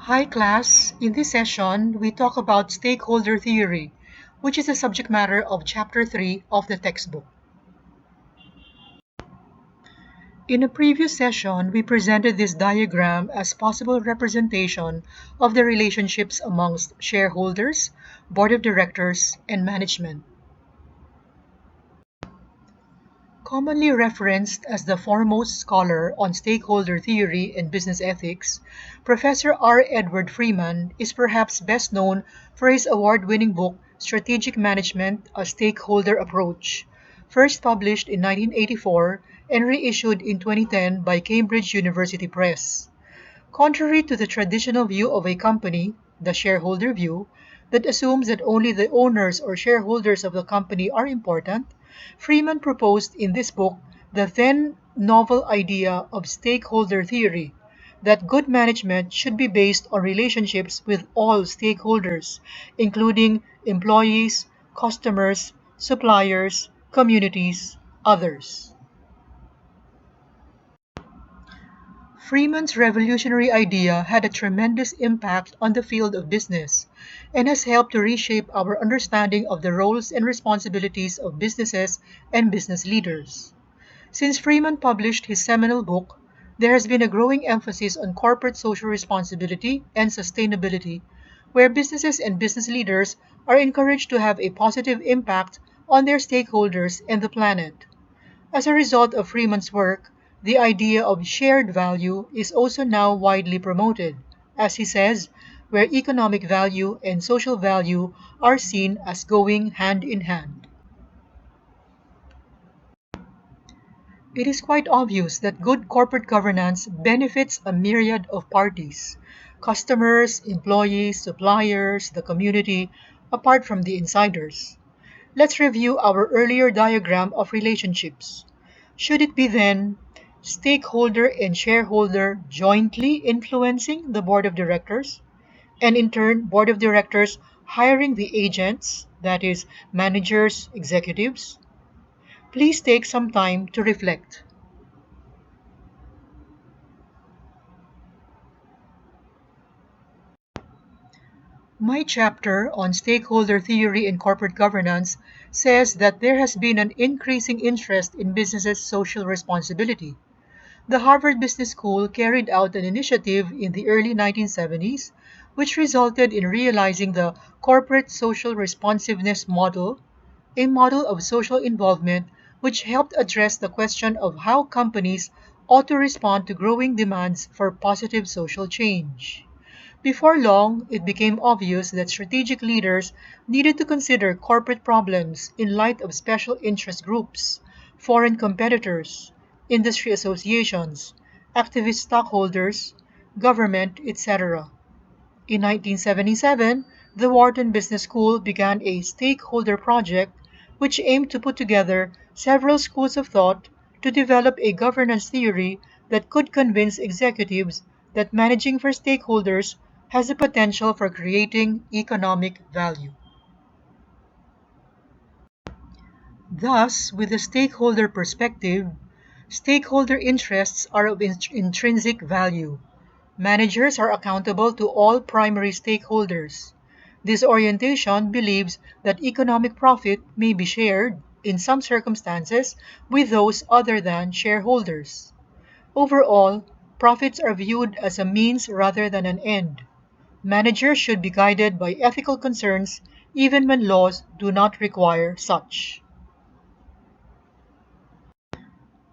Hi class, in this session we talk about stakeholder theory, which is the subject matter of chapter 3 of the textbook. In a previous session, we presented this diagram as possible representation of the relationships amongst shareholders, board of directors, and management. Commonly referenced as the foremost scholar on stakeholder theory and business ethics, Professor R. Edward Freeman is perhaps best known for his award-winning book Strategic Management: A Stakeholder Approach, first published in 1984 and reissued in 2010 by Cambridge University Press. Contrary to the traditional view of a company, the shareholder view, that assumes that only the owners or shareholders of the company are important, Freeman proposed in this book the then novel idea of stakeholder theory, that good management should be based on relationships with all stakeholders, including employees, customers, suppliers, communities, others. Freeman's revolutionary idea had a tremendous impact on the field of business and has helped to reshape our understanding of the roles and responsibilities of businesses and business leaders. Since Freeman published his seminal book, there has been a growing emphasis on corporate social responsibility and sustainability, where businesses and business leaders are encouraged to have a positive impact on their stakeholders and the planet. As a result of Freeman's work, the idea of shared value is also now widely promoted, as he says, where economic value and social value are seen as going hand in hand. It is quite obvious that good corporate governance benefits a myriad of parties: customers, employees, suppliers, the community, apart from the insiders. Let's review our earlier diagram of relationships. Should it be then stakeholder and shareholder jointly influencing the board of directors, and in turn, board of directors hiring the agents, that is, managers, executives? Please take some time to reflect. My chapter on stakeholder theory in corporate governance says that there has been an increasing interest in businesses' social responsibility. The Harvard Business School carried out an initiative in the early 1970s which resulted in realizing the corporate social responsiveness model, a model of social involvement which helped address the question of how companies ought to respond to growing demands for positive social change. Before long, it became obvious that strategic leaders needed to consider corporate problems in light of special interest groups, foreign competitors, industry associations, activist stockholders, government, etc. In 1977, the Wharton Business School began a stakeholder project which aimed to put together several schools of thought to develop a governance theory that could convince executives that managing for stakeholders has the potential for creating economic value. Thus, with the stakeholder perspective, stakeholder interests are of intrinsic value. Managers are accountable to all primary stakeholders. This orientation believes that economic profit may be shared, in some circumstances, with those other than shareholders. Overall, profits are viewed as a means rather than an end. Managers should be guided by ethical concerns even when laws do not require such.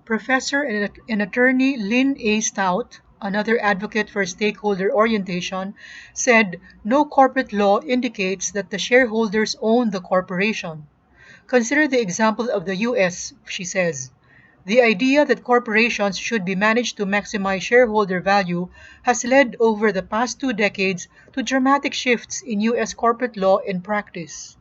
Professor and attorney Lynn A. Stout, another advocate for stakeholder orientation, said no corporate law indicates that the shareholders own the corporation. Consider the example of the US, she says. The idea that corporations should be managed to maximize shareholder value has led over the past 2 decades to dramatic shifts in US corporate law and practice.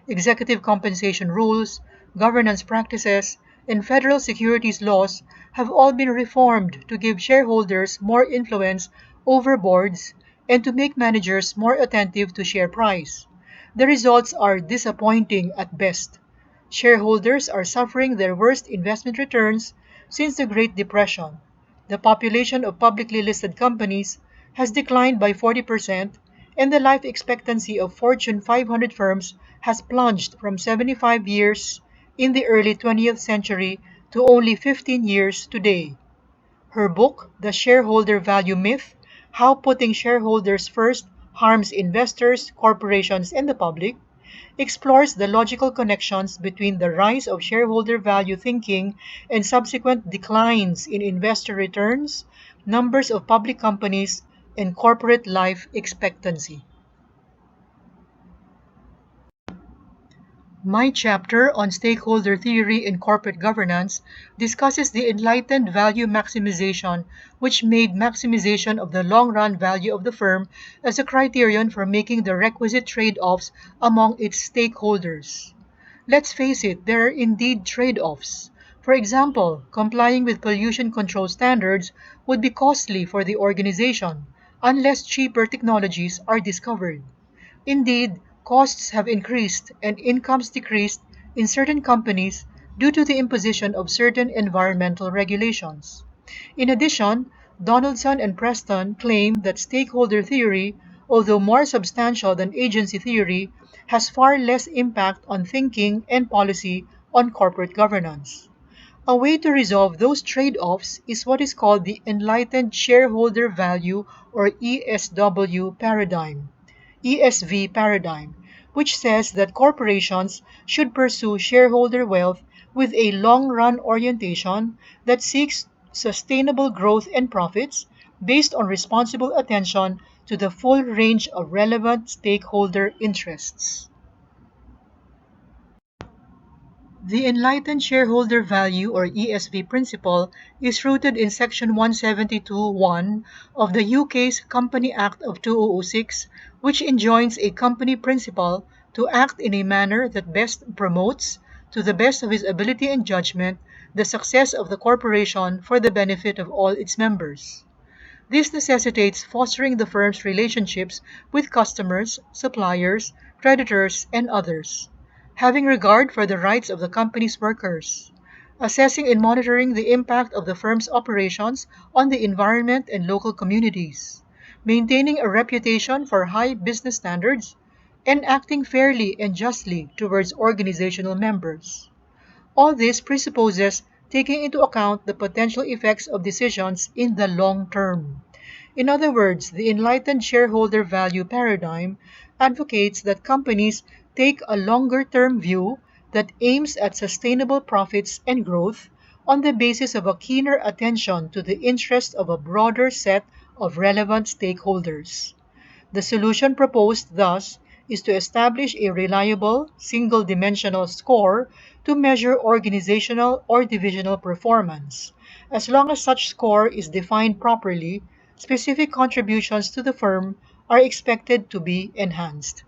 Executive compensation rules, governance practices, and federal securities laws have all been reformed to give shareholders more influence over boards and to make managers more attentive to share price. The results are disappointing at best. Shareholders are suffering their worst investment returns since the Great Depression. The population of publicly listed companies has declined by 40%, and the life expectancy of Fortune 500 firms has plunged from 75 years in the early 20th century to only 15 years today. Her book, The Shareholder Value Myth: How Putting Shareholders First Harms Investors, Corporations, and the Public, explores the logical connections between the rise of shareholder value thinking and subsequent declines in investor returns, numbers of public companies, and corporate life expectancy. My chapter on stakeholder theory in corporate governance discusses the enlightened value maximization, which made maximization of the long run value of the firm as a criterion for making the requisite trade offs among its stakeholders. Let's face it, there are indeed trade offs. For example, complying with pollution control standards would be costly for the organization unless cheaper technologies are discovered. Indeed, costs have increased and incomes decreased in certain companies due to the imposition of certain environmental regulations. In addition, Donaldson and Preston claim that stakeholder theory, although more substantial than agency theory, has far less impact on thinking and policy on corporate governance. A way to resolve those trade offs is what is called the Enlightened Shareholder Value or ESV paradigm, which says that corporations should pursue shareholder wealth with a long run orientation that seeks sustainable growth and profits based on responsible attention to the full range of relevant stakeholder interests. The Enlightened Shareholder Value or ESV principle is rooted in Section 172(1) of the UK's Company Act of 2006, which enjoins a company principal to act in a manner that best promotes, to the best of his ability and judgment, the success of the corporation for the benefit of all its members. This necessitates fostering the firm's relationships with customers, suppliers, creditors, and others, having regard for the rights of the company's workers, assessing and monitoring the impact of the firm's operations on the environment and local communities, maintaining a reputation for high business standards, and acting fairly and justly towards organizational members. All this presupposes taking into account the potential effects of decisions in the long term. In other words, the enlightened shareholder value paradigm advocates that companies take a longer term view that aims at sustainable profits and growth on the basis of a keener attention to the interests of a broader set of relevant stakeholders. The solution proposed, thus, is to establish a reliable, single dimensional score to measure organizational or divisional performance. As long as such score is defined properly, specific contributions to the firm are expected to be enhanced.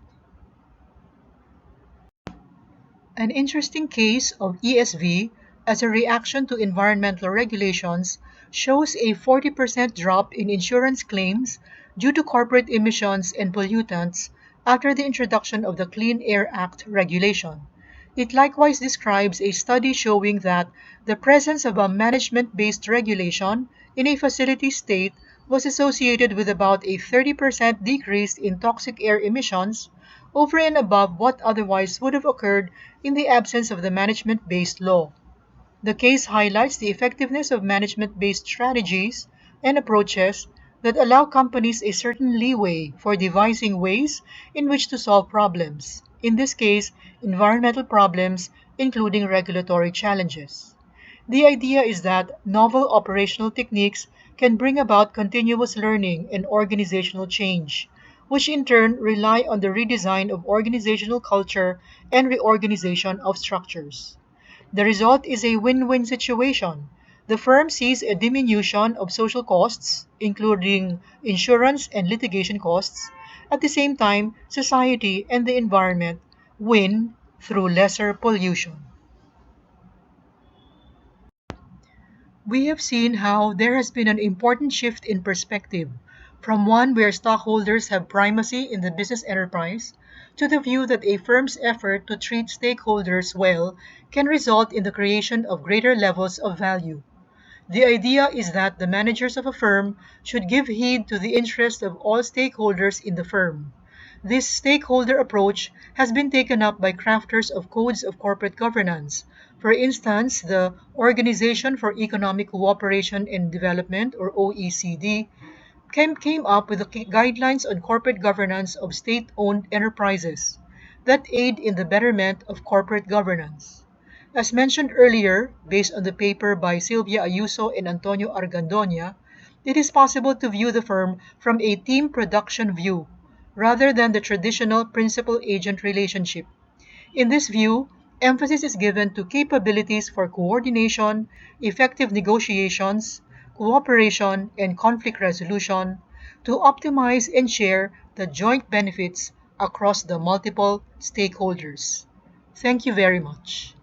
An interesting case of ESV as a reaction to environmental regulations shows a 40% drop in insurance claims due to corporate emissions and pollutants after the introduction of the Clean Air Act regulation. It likewise describes a study showing that the presence of a management-based regulation in a facility state was associated with about a 30% decrease in toxic air emissions over and above what otherwise would have occurred in the absence of the management-based law. The case highlights the effectiveness of management-based strategies and approaches that allow companies a certain leeway for devising ways in which to solve problems, in this case, environmental problems, including regulatory challenges. The idea is that novel operational techniques can bring about continuous learning and organizational change, which in turn rely on the redesign of organizational culture and reorganization of structures. The result is a win-win situation. The firm sees a diminution of social costs, including insurance and litigation costs. At the same time, society and the environment win through lesser pollution. We have seen how there has been an important shift in perspective from one where stockholders have primacy in the business enterprise to the view that a firm's effort to treat stakeholders well can result in the creation of greater levels of value. The idea is that the managers of a firm should give heed to the interest of all stakeholders in the firm. This stakeholder approach has been taken up by crafters of codes of corporate governance. For instance, the Organization for Economic Cooperation and Development, or OECD, came up with the guidelines on corporate governance of state owned enterprises that aid in the betterment of corporate governance. As mentioned earlier, based on the paper by Silvia Ayuso and Antonio Argandoña, it is possible to view the firm from a team production view rather than the traditional principal agent relationship. In this view, emphasis is given to capabilities for coordination, effective negotiations, cooperation, and conflict resolution to optimize and share the joint benefits across the multiple stakeholders. Thank you very much.